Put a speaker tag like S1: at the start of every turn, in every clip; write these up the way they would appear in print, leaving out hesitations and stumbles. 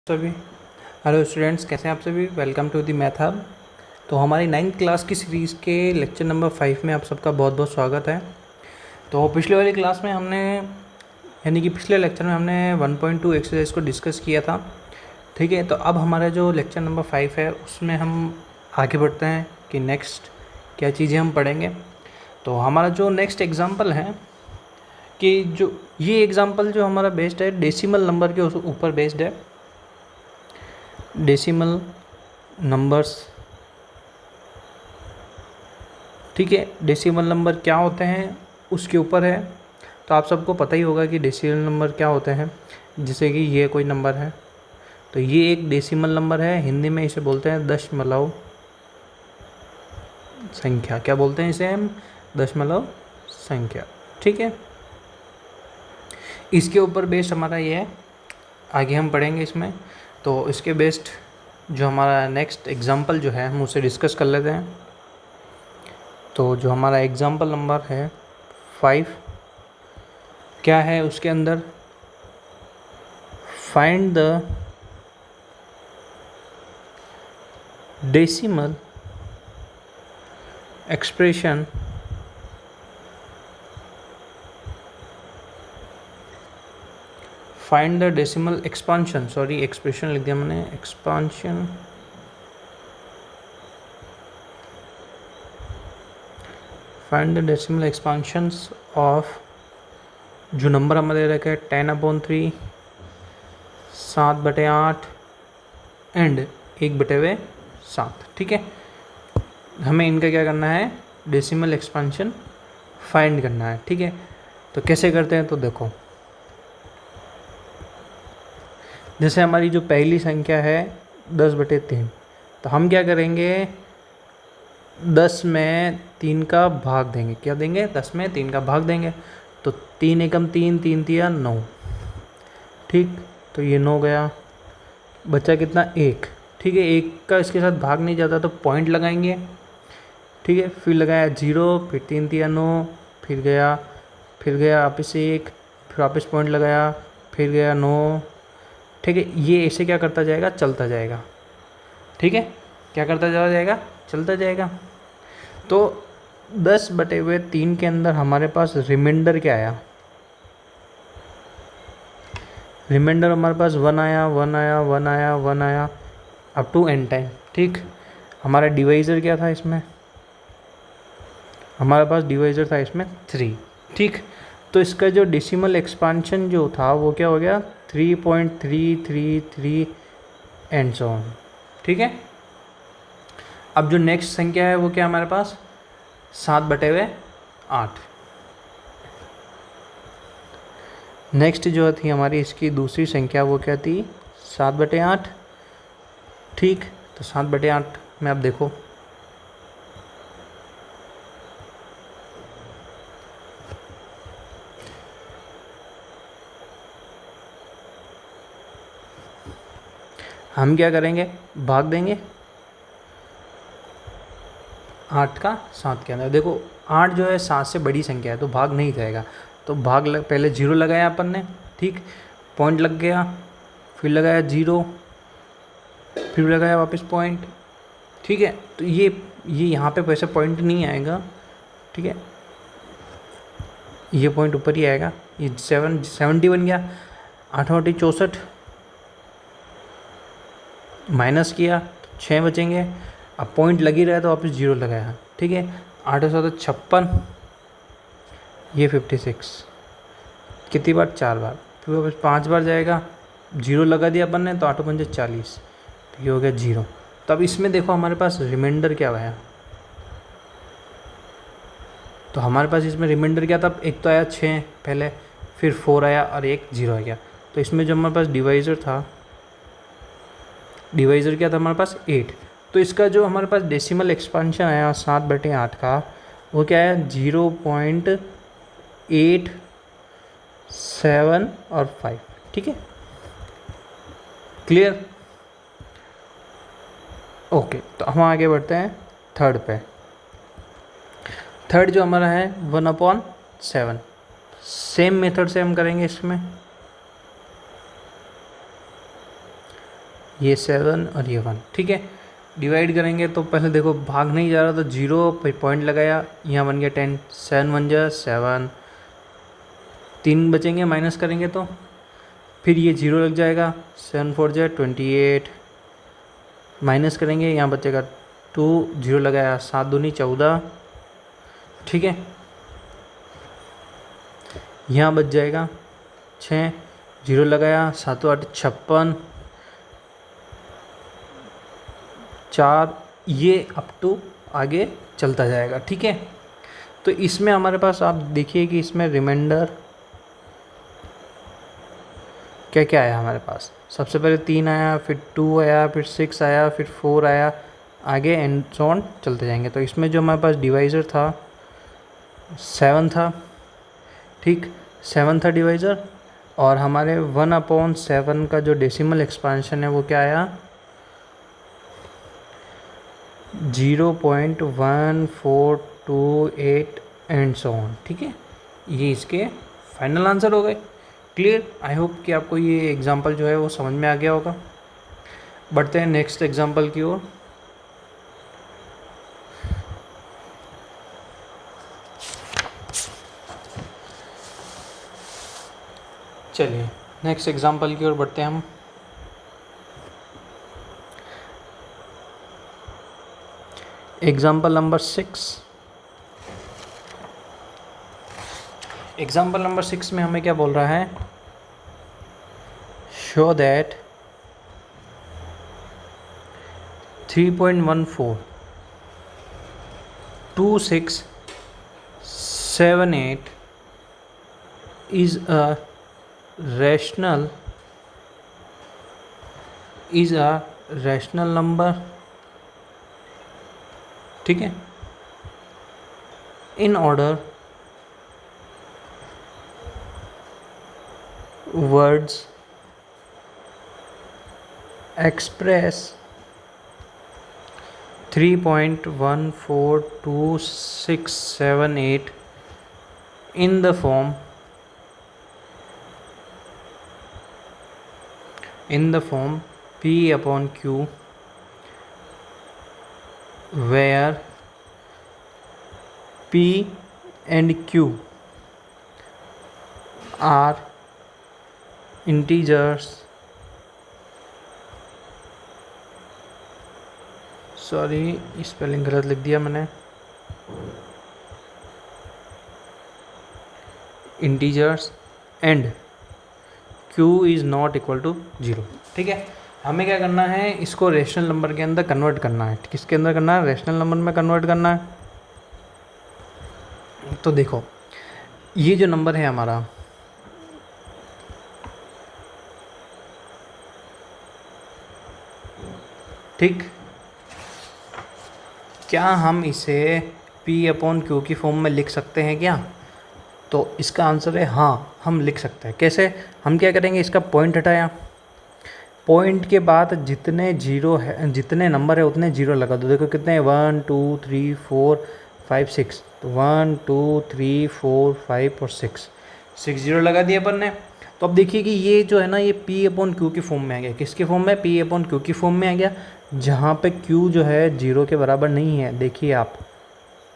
S1: सभी hello students, कैसे हैं आप सभी। Welcome to the Math Hub. तो हमारी 9th क्लास की सीरीज़ के लेक्चर नंबर 5 में आप सबका बहुत बहुत स्वागत है। तो पिछले वाली क्लास में हमने यानी कि पिछले लेक्चर में हमने 1.2 एक्सरसाइज को डिस्कस किया था। ठीक है, तो अब हमारा जो लेक्चर नंबर 5 है उसमें हम आगे बढ़ते हैं कि नेक्स्ट क्या चीज़ें हम पढ़ेंगे। तो हमारा जो नेक्स्ट एग्जाम्पल है कि जो ये एग्ज़ाम्पल जो हमारा बेस्ड है डेसिमल नंबर के ऊपर बेस्ड है। डेसिमल नंबर्स, ठीक है, डेसिमल नंबर क्या होते हैं उसके ऊपर है। तो आप सबको पता ही होगा कि डेसिमल नंबर क्या होते हैं। जैसे कि ये कोई नंबर है तो ये एक डेसिमल नंबर है, हिंदी में इसे बोलते हैं दशमलव संख्या। क्या बोलते हैं इसे हम? दशमलव संख्या। ठीक है, इसके ऊपर बेस्ड हमारा ये है, आगे हम पढ़ेंगे इसमें। तो इसके बेस्ड जो हमारा नेक्स्ट एग्जाम्पल जो है हम उसे डिस्कस कर लेते हैं। तो जो हमारा एग्जाम्पल नंबर है 5 क्या है उसके अंदर, find the decimal expression find the decimal expansion, sorry expression लिख दिया मैंने, expansion find the decimal expansions of जो नंबर हमें दे रखा है 10/3, 7/8 एंड 1/7। ठीक है, हमें इनका क्या करना है, डेसिमल एक्सपांशन फाइंड करना है। ठीक है, तो कैसे करते हैं तो देखो, जैसे हमारी जो पहली संख्या है 10/3, तो हम क्या करेंगे, 10 में 3 का भाग देंगे। क्या देंगे? 10 में 3 का भाग देंगे। तो 3 एकम 3, 3 तिया 9। ठीक, तो ये 9 गया, बचा कितना? 1। ठीक है, 1 का इसके साथ भाग नहीं जाता तो पॉइंट लगाएंगे। ठीक है, फिर लगाया 0, फिर 3 तिया 9, फिर गया वापस 1, फिर वापस पॉइंट लगाया, फिर गया 9। ठीक है, ये ऐसे क्या करता जाएगा, चलता जाएगा। ठीक है, क्या करता जाएगा, चलता जाएगा। तो 10/3 के अंदर हमारे पास रिमाइंडर क्या आया, रिमाइंडर हमारे पास 1 आया, 1 आया, 1 आया, 1 आया अप टू n टाइम। ठीक, हमारा डिवाइज़र क्या था इसमें, हमारे पास डिवाइज़र था इसमें 3। ठीक, तो इसका जो डेसिमल एक्सपांशन जो था वो क्या हो गया, 3.333 एंड सो ऑन। ठीक है, अब जो नेक्स्ट संख्या है वो क्या हमारे पास, 7/8। नेक्स्ट जो थी हमारी इसकी दूसरी संख्या वो क्या थी, 7/8। ठीक, तो 7/8 में अब देखो, हम क्या करेंगे, भाग देंगे 8 का 7 के अंदर। देखो 8 जो है 7 से बड़ी संख्या है तो भाग नहीं जाएगा। तो पहले 0 लगाया अपन ने, ठीक, पॉइंट लग गया, फिर लगाया 0, फिर लगाया वापस पॉइंट। ठीक है, तो ये यहाँ पे वैसे पॉइंट नहीं आएगा। ठीक है, ये पॉइंट ऊपर ही आएगा। ये 70 बन गया, 8 8 64, माइनस किया तो 6 बचेंगे। अब पॉइंट लगी रहा तो वापस 0 लगाया। ठीक है, 8 7 56, ये 56, कितनी बार, 4 बार, फिर वापस 5 बार जाएगा, 0 लगा दिया अपन ने तो 8 5 40, तो ये हो गया 0। तो अब इसमें देखो हमारे पास रिमाइंडर क्या आया, तो हमारे पास इसमें रिमाइंडर क्या था, एक तो आया 6 पहले, फिर 4 आया और एक 0 आ गया। तो इसमें जो हमारे पास डिवाइज़र था, डिवाइज़र क्या था हमारे पास, 8। तो इसका जो हमारे पास डेसिमल एक्सपांशन आया 7/8 का, वो क्या है, 0.8 और 5। ठीक है, क्लियर, ओके। तो हम आगे बढ़ते हैं थर्ड पे। थर्ड जो हमारा है 1/7। सेम मेथड से हम करेंगे इसमें। ये 7 और ये 1, ठीक है। डिवाइड करेंगे तो पहले देखो भाग नहीं जा रहा तो 0 पे पॉइंट लगाया, यहाँ बन गया 10, 7 1 जा 7, 3 बचेंगे माइनस करेंगे तो, फिर ये 0 लग जाएगा, 7 4 जा 28, माइनस करेंगे यहाँ बचेगा 2, 0 लगाया 7 दूनी 14, ठीक है। यहाँ बच जाएगा 6, 0 लगाया 7 8 56, 4, ये अप टू आगे चलता जाएगा, ठीक है। तो इसमें हमारे पास आप देखिए कि इसमें रिमाइंडर क्या क्या आया हमारे पास। सबसे पहले 3 आया, फिर 2 आया, फिर 6 आया, फिर 4 आया, आगे एंड सो ऑन चलते जाएंगे। तो इसमें जो हमारे पास डिवाइज़र था 7 था, ठीक, 7 था डिवाइज़र। और हमारे 1/7 का जो डेसिमल एक्सपांशन है वो क्या आया, 0.1428 एंड सो ऑन, ठीक है। ये इसके फाइनल आंसर हो गए। क्लियर, आई होप कि आपको ये एग्जांपल जो है वो समझ में आ गया होगा। बढ़ते हैं नेक्स्ट एग्जांपल की ओर। चलिए नेक्स्ट एग्जांपल की ओर बढ़ते हैं हम। Example number 6। एग्जाम्पल नंबर 6 में हमें क्या बोल रहा है, show that 3.14 2678 is a rational number, ठीक है, in order words express 3.142678 in the form P/Q, where P and Q are integers, sorry spelling गलत लिख दिया मैंने, integers and Q is not equal to 0, ठीक है। हमें क्या करना है, इसको रेशनल नंबर के अंदर कन्वर्ट करना है। किसके अंदर करना है, रेशनल नंबर में कन्वर्ट करना है। तो देखो ये जो नंबर है हमारा, ठीक, क्या हम इसे P/Q की फॉर्म में लिख सकते हैं क्या? तो इसका आंसर है हाँ, हम लिख सकते हैं। कैसे? हम क्या करेंगे, इसका पॉइंट हटाया, पॉइंट के बाद जितने जीरो है, जितने नंबर है उतने जीरो लगा दो। देखो कितने, 1 2 3 4 5 6, तो 1 2 3 4 5 और 6 जीरो लगा दिए अपन ने। तो अब देखिए कि ये जो है ना, ये P/Q की फॉर्म में आ गया। किसके फॉर्म में? P/Q की फॉर्म में आ गया, जहाँ पे Q जो है जीरो के बराबर नहीं है। देखिए आप,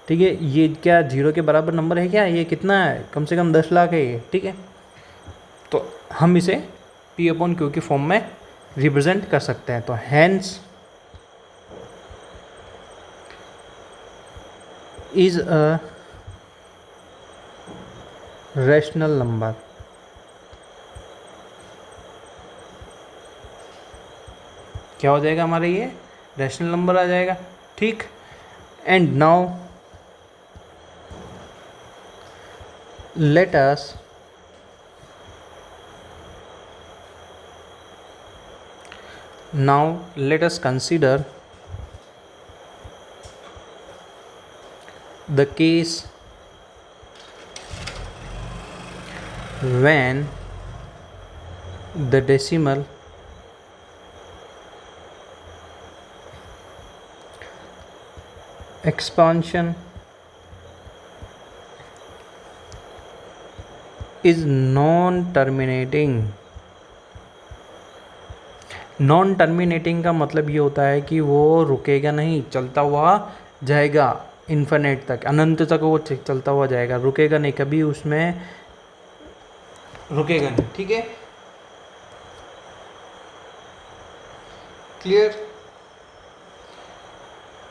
S1: ठीक है, ये क्या जीरो के बराबर नंबर है क्या? ये कितना है, कम से कम 10 लाख है ये, ठीक है। तो हम इसे P/Q की फॉर्म में रिप्रेजेंट कर सकते हैं। तो hence is a rational number, क्या हो जाएगा हमारे, ये रैशनल नंबर आ जाएगा, ठीक। And now let us consider the case when the decimal expansion is non-terminating, non terminating का मतलब ये होता है कि वो रुकेगा नहीं, चलता हुआ जाएगा इन्फिनिट तक, अनंत तक वो चलता हुआ जाएगा, रुकेगा नहीं, कभी उसमें रुकेगा नहीं। ठीक है, क्लियर?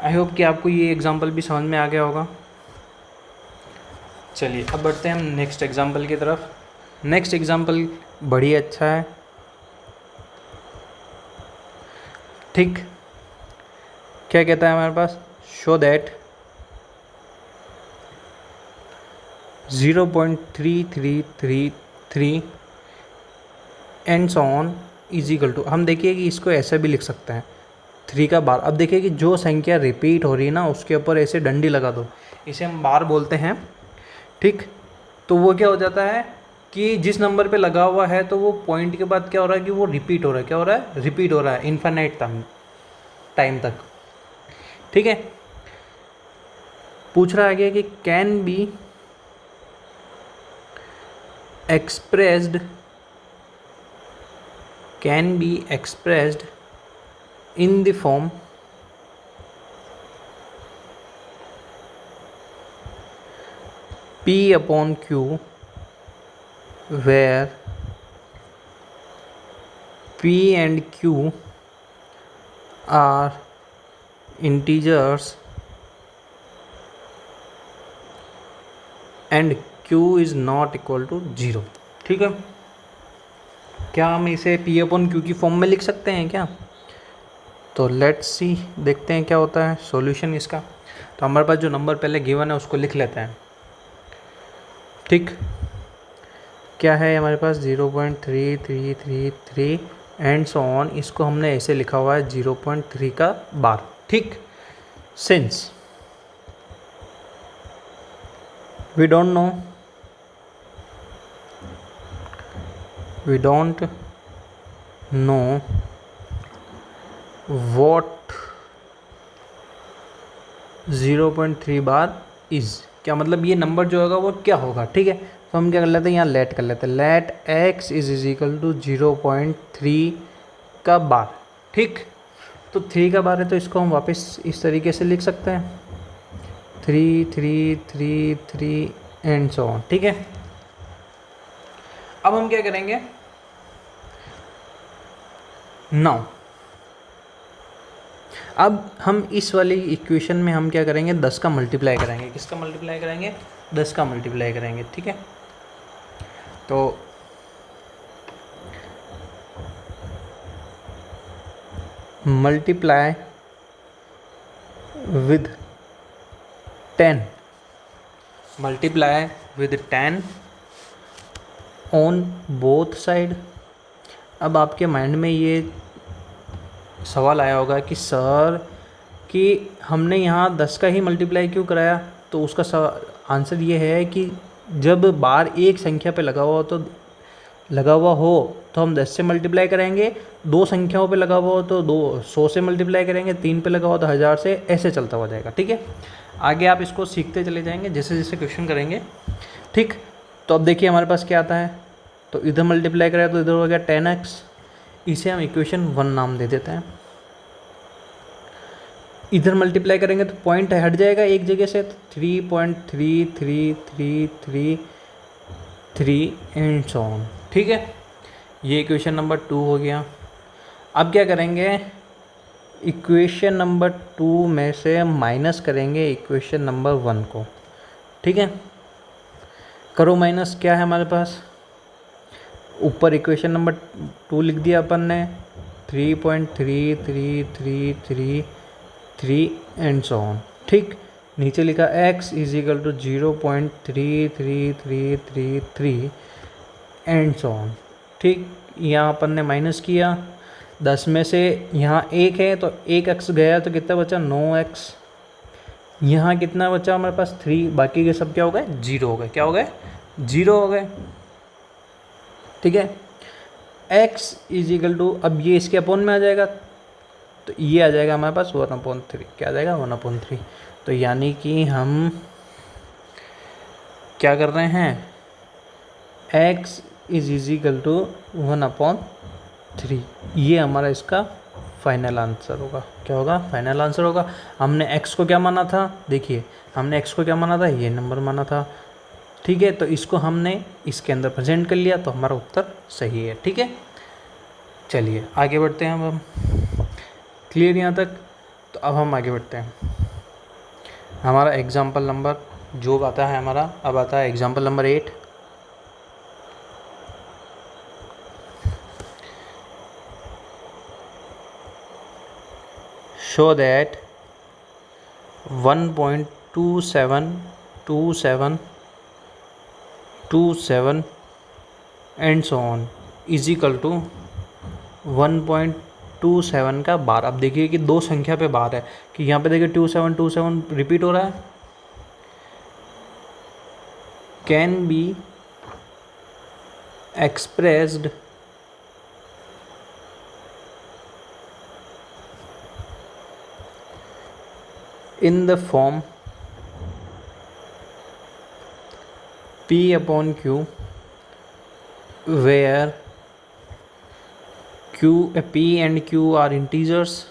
S1: आई होप कि आपको ये एग्जांपल भी समझ में आ गया होगा। चलिए अब बढ़ते हैं हम नेक्स्ट एग्जांपल की तरफ। नेक्स्ट एग्जांपल बड़ी अच्छा है। ठीक, क्या कहता है हमारे पास, show that 0.3333 and so on is equal to, हम देखिए कि इसको ऐसे भी लिख सकते हैं 3 का बार। अब देखिए कि जो संख्या रिपीट हो रही है ना उसके ऊपर ऐसे डंडी लगा दो, इसे हम बार बोलते हैं। ठीक, तो वो क्या हो जाता है कि जिस नंबर पे लगा हुआ है तो वो पॉइंट के बाद क्या हो रहा है कि वो रिपीट हो रहा है, क्या हो रहा है, रिपीट हो रहा है इन्फिनिट टाइम तक। ठीक है, पूछ रहा है आगे कि can be expressed in the form P upon Q, where P and Q are integers and Q is not equal to 0। ठीक है, क्या हम इसे P अपॉन Q की फॉर्म में लिख सकते हैं क्या? तो लेट्स सी, देखते हैं क्या होता है सॉल्यूशन इसका। तो हमारे पास जो नंबर पहले गिवन है उसको लिख लेते हैं। ठीक, क्या है हमारे पास 0.3333 एंड सो ऑन, इसको हमने ऐसे लिखा हुआ है 0.3 का बार। ठीक, since we don't know what 0.3 bar is, क्या मतलब ये नंबर जो होगा वो क्या होगा। ठीक है, तो हम क्या कर लेते हैं, यहाँ लेट कर लेते हैं, let x is equal to 0.3 का बार। ठीक, तो 3 का बार है तो इसको हम वापस इस तरीके से लिख सकते हैं 3333 एंड सो ऑन। ठीक है, अब हम क्या करेंगे, नाउ अब हम इस वाली इक्वेशन में हम क्या करेंगे, 10 का मल्टीप्लाई करेंगे। किसका मल्टीप्लाई करेंगे, 10 का मल्टीप्लाई करेंगे। ठीक है, तो multiply with 10, multiply with 10 on both side. अब आपके माइंड में ये सवाल आया होगा कि सर कि हमने यहाँ 10 का ही मल्टीप्लाई क्यों कराया। तो उसका आंसर ये है कि जब बार एक संख्या पे लगा हो तो हम 10 से मल्टीप्लाई करेंगे, 2 संख्याओं पे लगा हुआ हो तो 100 से मल्टीप्लाई करेंगे, 3 पे लगा हुआ तो 1000 से, ऐसे चलता हुआ जाएगा। ठीक है, आगे आप इसको सीखते चले जाएंगे जैसे जैसे क्वेश्चन करेंगे। ठीक, तो अब देखिए हमारे पास क्या आता है, तो इधर मल्टीप्लाई करें तो इधर हो गया 10x, इसे हम इक्वेशन 1 नाम दे देते हैं। इधर मल्टीप्लाई करेंगे तो पॉइंट हट जाएगा एक जगह से, तो 3.3333 एंड सो ऑन। ठीक है, ये इक्वेशन नंबर 2 हो गया। अब क्या करेंगे, इक्वेशन नंबर 2 में से माइनस करेंगे इक्वेशन नंबर 1 को। ठीक है, करो माइनस, क्या है हमारे पास, ऊपर इक्वेशन नंबर 2 लिख दिया अपन ने 3.3333 एंड सो ऑन। ठीक, नीचे लिखा x is equal to 0.3333 and so on. ठीक, यहाँ अपन ने माइनस किया, 10 में से यहाँ 1 है तो 1x गया तो कितना बचा, 9x। यहाँ कितना बचा हमारे पास 3, बाकी के सब क्या हो गए, 0 हो गए। क्या हो गए, 0 हो गए। ठीक है, x इज इक्वल टू, अब ये इसके अपॉन में आ जाएगा तो ये आ जाएगा हमारे पास 1/3। क्या आ जाएगा, 1/3। तो यानी कि हम क्या कर रहे हैं, x इज इक्वल टू 1/3। 3। ये हमारा इसका फाइनल आंसर होगा। क्या होगा? फाइनल आंसर होगा। हमने x को क्या माना था? देखिए, हमने x को क्या माना था? ये नंबर माना था। ठीक है, तो इसको हमने इसके अंदर प्रेजेंट कर लिया, तो हमारा उत्तर सही है। ठीक है, चलिए आगे बढ़ते हैं। अब हम क्लियर यहाँ तक? तो अब हम आगे बढ़ते हैं। हमारा एग्जाम्पल नंबर जो आता है हमारा, अब आता है example number 8। Show that 1.272727 and so on is equal to 1.27 का बार। अब देखिए कि दो संख्या पे बार है, कि यहाँ पे देखिए 2727 रिपीट हो रहा है। Can be expressed in the form P upon Q, where P and Q are integers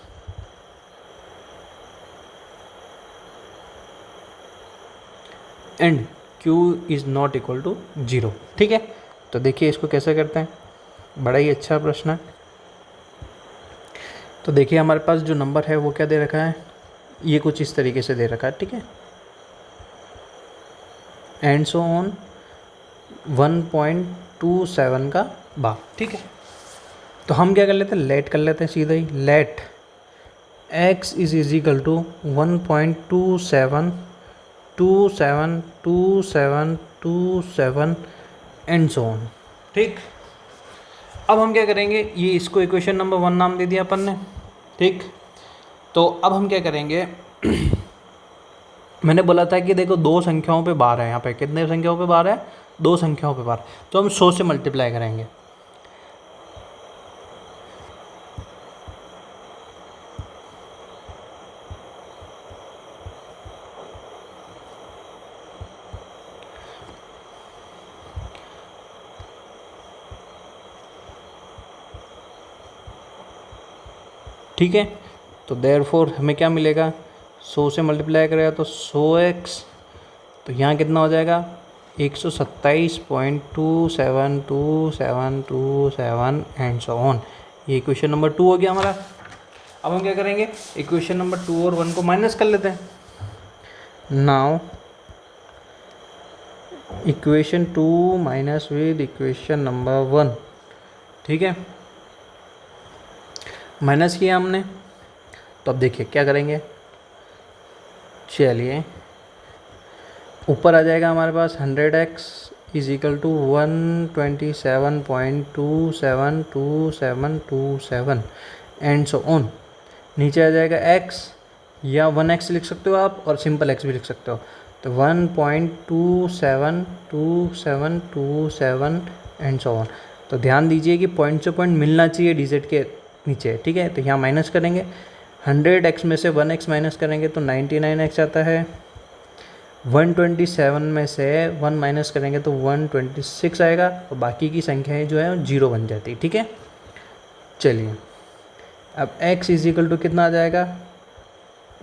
S1: and Q is not equal to 0। ठीक है, तो देखिए इसको कैसे करते हैं, बड़ा ही अच्छा प्रश्न है। तो देखिए हमारे पास जो नंबर है वो क्या दे रखा है, ये कुछ इस तरीके से दे रखा है। ठीक है, एंड सो ऑन 1.27 का बार। ठीक है, तो हम क्या कर लेते हैं, लेट कर लेते हैं सीधा ही। Let x is equal to 1.27272727 and so on. ठीक, अब हम क्या करेंगे, ये इसको इक्वेशन नंबर 1 नाम दे दिया अपन ने। ठीक, तो अब हम क्या करेंगे मैंने बोला था कि देखो दो संख्याओं पे बार है, यहाँ पे कितने संख्याओं पे बार है, दो संख्याओं पे बार। तो हम 100 से मल्टीप्लाई करेंगे। ठीक है, तो देयरफॉर हमें क्या मिलेगा, 100 से मल्टीप्लाई करेगा तो 100x, तो यहाँ कितना हो जाएगा 127.272727 एंड सो ऑन। ये इक्वेशन नंबर 2 हो गया हमारा। अब हम क्या करेंगे, इक्वेशन नंबर 2 और 1 को माइनस कर लेते हैं। Now equation 2 minus with equation number 1। ठीक है, माइनस किया हमने, तो अब देखिए क्या करेंगे, चलिए ऊपर आ जाएगा हमारे पास 100x is equal to 127.272727 and so on. नीचे आ जाएगा x, या 1x लिख सकते हो आप, और सिंपल x भी लिख सकते हो। तो 1.272727 एंड सो ऑन। तो ध्यान दीजिए कि पॉइंट से पॉइंट मिलना चाहिए डिजिट के नीचे। ठीक है, तो यहाँ माइनस करेंगे, 100x में से 1x माइनस करेंगे तो 99x आता है। 127 में से 1 माइनस करेंगे तो 126 आएगा, और बाकी की संख्याएं जो है 0 बन जाती है। ठीक है, चलिए अब x इज इक्वल टू कितना आ जाएगा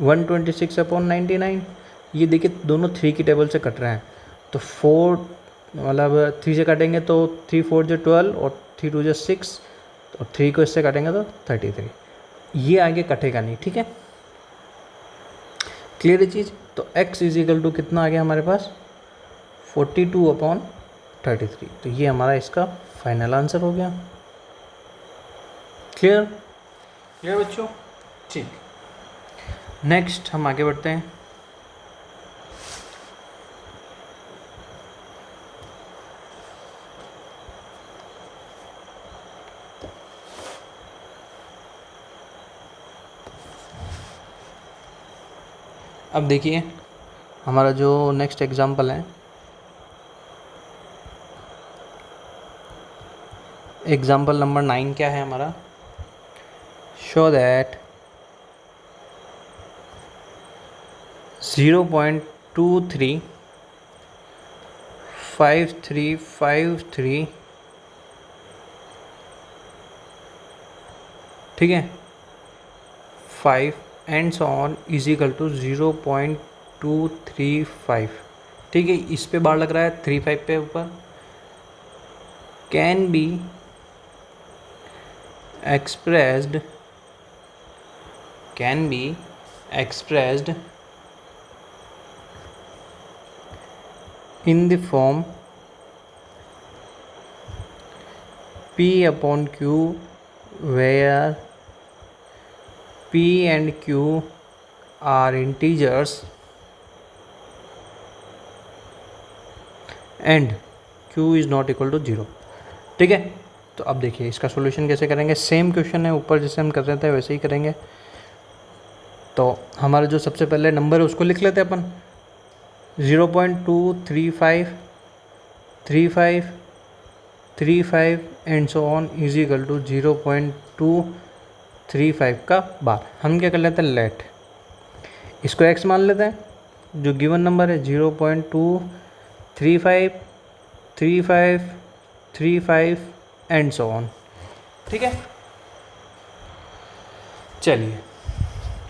S1: 126/99। ये देखिए दोनों 3 की टेबल से कट रहे हैं, तो 4 मतलब 3 से काटेंगे तो 3 4 जो 12 और 3 2 जो 6, और 3 को इससे काटेंगे तो 33। ये आगे कटेगा नहीं। ठीक है, क्लियर है चीज़। तो x इज इक्वल टू कितना आ गया हमारे पास 42/33। तो ये हमारा इसका फाइनल आंसर हो गया। क्लियर, क्लियर बच्चों। ठीक, नेक्स्ट हम आगे बढ़ते हैं। अब देखिए हमारा जो नेक्स्ट एग्जाम्पल है, एग्जाम्पल नंबर 9 क्या है हमारा, शो दैट 0.235353 ठीक है, 5 and so on is equal to 0.235, ठीक है, इस पे बार लग रहा है 35 पे ऊपर, can be expressed in the form P upon Q, where P and Q are integers and Q is not equal to 0, ठीक है। तो अब देखिए इसका सॉल्यूशन कैसे करेंगे, सेम क्वेश्चन है ऊपर जैसे हम कर रहे थे वैसे ही करेंगे। तो हमारा जो सबसे पहले नंबर है उसको लिख लेते हैं अपन, 0.235 and so on is equal to 0.235 का बार। हम क्या कर लेते हैं, लेट इसको x मान लेते हैं, जो गिवन नंबर है 0.235 एंड सो ऑन, ठीक है। चलिए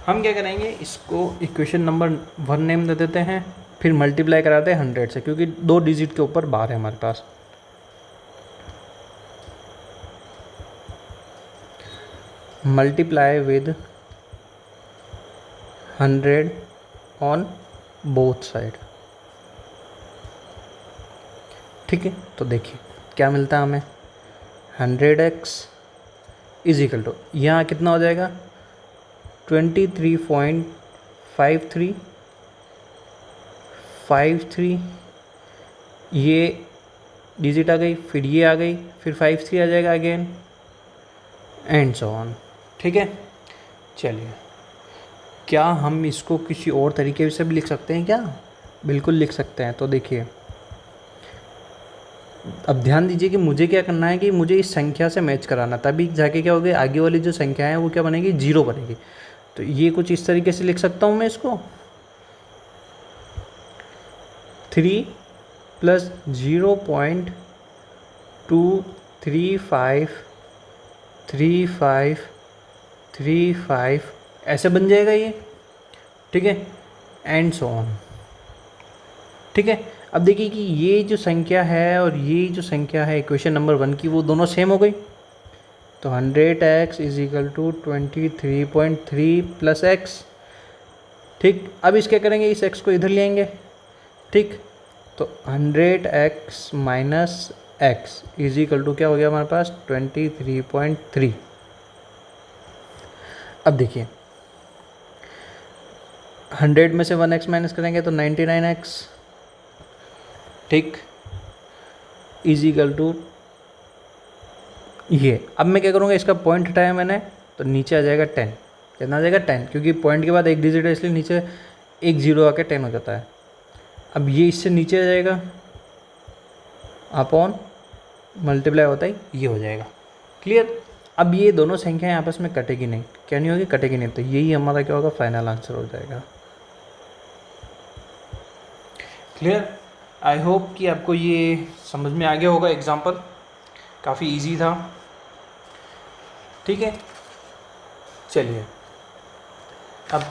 S1: हम क्या करेंगे, इसको इक्वेशन नंबर 1 नेम दे देते हैं, फिर मल्टीप्लाई कराते हैं 100 से, क्योंकि 2 डिजिट के ऊपर बार है हमारे पास। Multiply with 100 on both side, ठीक है। तो देखिए क्या मिलता है हमें, 100x इज इक्वल टू, यहाँ कितना हो जाएगा 23.53, ये डिजिट आ गई, फिर ये आ गई, फिर 53 आ जाएगा अगेन एंड सो ऑन, ठीक है। चलिए क्या हम इसको किसी और तरीके से भी लिख सकते हैं क्या, बिल्कुल लिख सकते हैं। तो देखिए अब ध्यान दीजिए कि मुझे क्या करना है कि मुझे इस संख्या से मैच कराना, तभी जाके क्या होगा, आगे वाली जो संख्या है वो क्या बनेगी, 0 बनेगी। तो ये कुछ इस तरीके से लिख सकता हूँ मैं इसको, 3 + 0.235 ऐसे बन जाएगा ये, ठीक है, एंड सो ऑन, ठीक है। अब देखिए कि ये जो संख्या है और ये जो संख्या है इक्वेशन नंबर 1 की, वो दोनों सेम हो गई। तो 100x is equal to 23.3 + x, ठीक। अब इस क्या करेंगे, इस x को इधर ले आएंगे, ठीक। तो 100x minus x is equal to क्या हो गया हमारे पास 23.3। अब देखिए 100 में से 1x माइनस करेंगे तो 99x, ठीक, इज इक्वल टू ये। अब मैं क्या करूँगा, इसका पॉइंट हटाया मैंने तो नीचे आ जाएगा 10, कितना आ जाएगा 10, क्योंकि पॉइंट के बाद एक डिजिट है इसलिए नीचे एक 0 आके 10 हो जाता है। अब ये इससे नीचे आ जाएगा, अपॉन मल्टीप्लाई होता है ये हो जाएगा, क्लियर। अब ये दोनों संख्याएं आपस में कटेगी नहीं, क्या नहीं होगी, कटेगी नहीं। तो यही हमारा क्या होगा, फाइनल आंसर हो जाएगा, क्लियर। आई होप कि आपको ये समझ में आ गया होगा, एग्जाम्पल काफ़ी इजी था, ठीक है। चलिए अब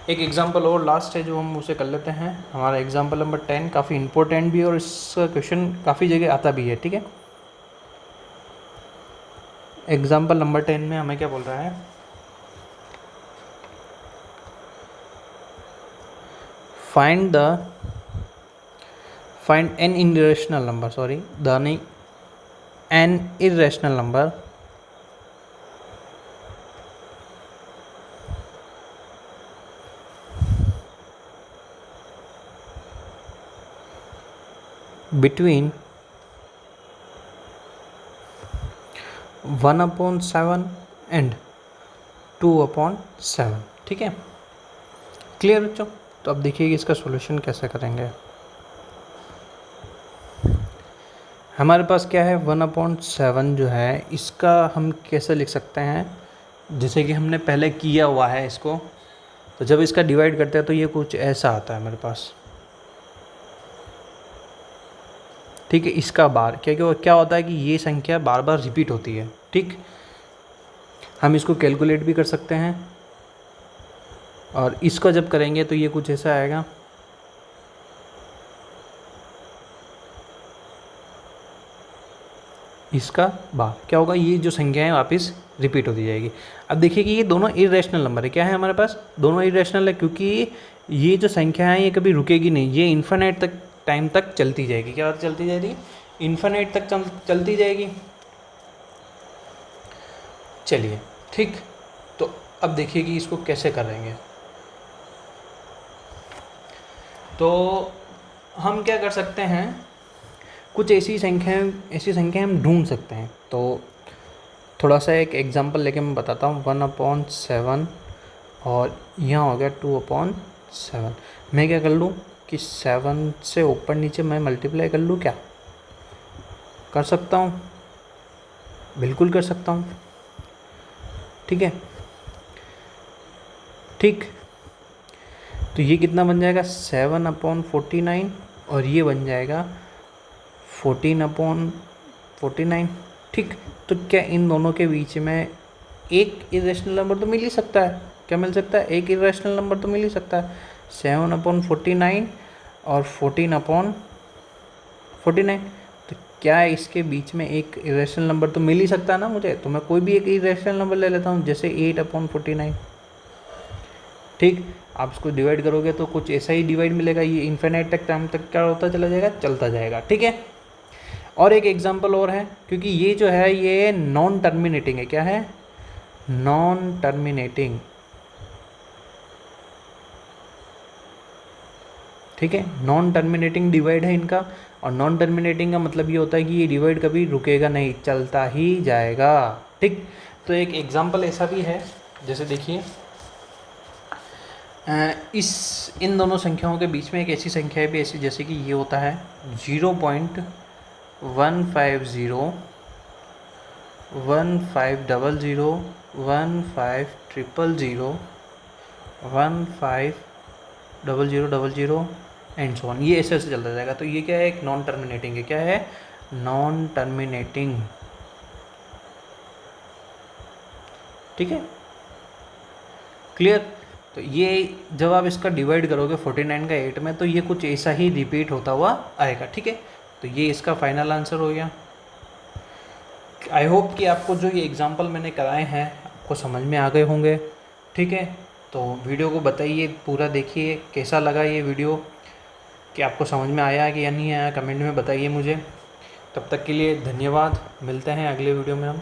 S1: एक एग्जाम्पल और लास्ट है जो हम उसे कर लेते हैं, हमारा एग्जाम्पल नंबर 10 काफ़ी इंपॉर्टेंट भी है और इसका क्वेश्चन काफ़ी जगह आता भी है, ठीक है। एग्जाम्पल नंबर 10 में हमें क्या बोल रहा है, find an irrational number, sorry the नहीं, an irrational number between 1/7 and 2/7, ठीक है, क्लियर बच्चों। तो अब देखिए इसका सॉल्यूशन कैसे करेंगे। हमारे पास क्या है, 1/7 जो है इसका हम कैसे लिख सकते हैं, जैसे कि हमने पहले किया हुआ है इसको। तो जब इसका डिवाइड करते हैं तो ये कुछ ऐसा आता है मेरे पास, ठीक है। इसका बार क्या होता है कि ये संख्या बार बार रिपीट होती है, ठीक। हम इसको कैलकुलेट भी कर सकते हैं, और इसका जब करेंगे तो ये कुछ ऐसा आएगा। इसका भाग क्या होगा, ये जो संख्या है वापस रिपीट होती जाएगी। अब देखिए कि ये दोनों इरेशनल नंबर है, क्या है हमारे पास, दोनों इरेशनल है, क्योंकि ये जो संख्या है ये कभी रुकेगी नहीं, ये इन्फिनिट तक टाइम तक चलती जाएगी। क्या चलती जाएगी, इन्फिनिट तक चलती जाएगी। चलिए ठीक, तो अब देखिए कि इसको कैसे करेंगे। तो हम क्या कर सकते हैं, कुछ ऐसी संख्याएं हम ढूंढ सकते हैं। तो थोड़ा सा एक एग्जांपल लेके मैं बताता हूँ। 1/7 और यहाँ हो गया 2/7। मैं क्या कर लूँ कि 7 से ऊपर नीचे मैं मल्टीप्लाई कर लूँ, क्या कर सकता हूँ, बिल्कुल कर सकता हूँ। ठीक है, ठीक, तो ये कितना बन जाएगा 7/49, और ये बन जाएगा 14/49। ठीक, तो क्या इन दोनों के बीच में एक इरेशनल नंबर तो मिल ही सकता है, क्या मिल सकता है, एक इरेशनल नंबर तो मिल ही सकता है। 7/49 और 14/49, तो क्या इसके बीच में एक इरेशनल नंबर तो मिल ही सकता है ना मुझे, तो मैं कोई भी एक इरेशनल नंबर ले लेता हूँ, जैसे 8/49। ठीक, आप इसको डिवाइड करोगे तो कुछ ऐसा ही डिवाइड मिलेगा, ये इन्फिनिट तक टाइम तक क्या होता चला जाएगा, चलता जाएगा। ठीक है, और एक एग्जांपल और है, क्योंकि ये जो है ये नॉन टर्मिनेटिंग है। क्या है, नॉन टर्मिनेटिंग। ठीक है, नॉन टर्मिनेटिंग डिवाइड है इनका, और नॉन टर्मिनेटिंग का मतलब ये होता है कि ये डिवाइड कभी रुकेगा नहीं, चलता ही जाएगा। ठीक, तो एक एग्जांपल ऐसा भी है, जैसे देखिए इन दोनों संख्याओं के बीच में एक ऐसी संख्या भी ऐसी, जैसे कि ये होता है 0.150 1500 1500 150000 एंड सो ऑन, ये ऐसे ऐसे चलता जाएगा। तो ये क्या है, एक नॉन टर्मिनेटिंग है। क्या है, नॉन टर्मिनेटिंग। ठीक है, क्लियर। तो ये जब आप इसका डिवाइड करोगे 49 का 8 में, तो ये कुछ ऐसा ही रिपीट होता हुआ आएगा। ठीक है, तो ये इसका फाइनल आंसर हो गया। आई होप कि आपको जो ये एग्जांपल मैंने कराए हैं आपको समझ में आ गए होंगे। ठीक है, तो वीडियो को बताइए, पूरा देखिए कैसा लगा ये वीडियो, कि आपको समझ में आया कि या नहीं आया, कमेंट में बताइए मुझे। तब तक के लिए धन्यवाद, मिलते हैं अगले वीडियो में हम।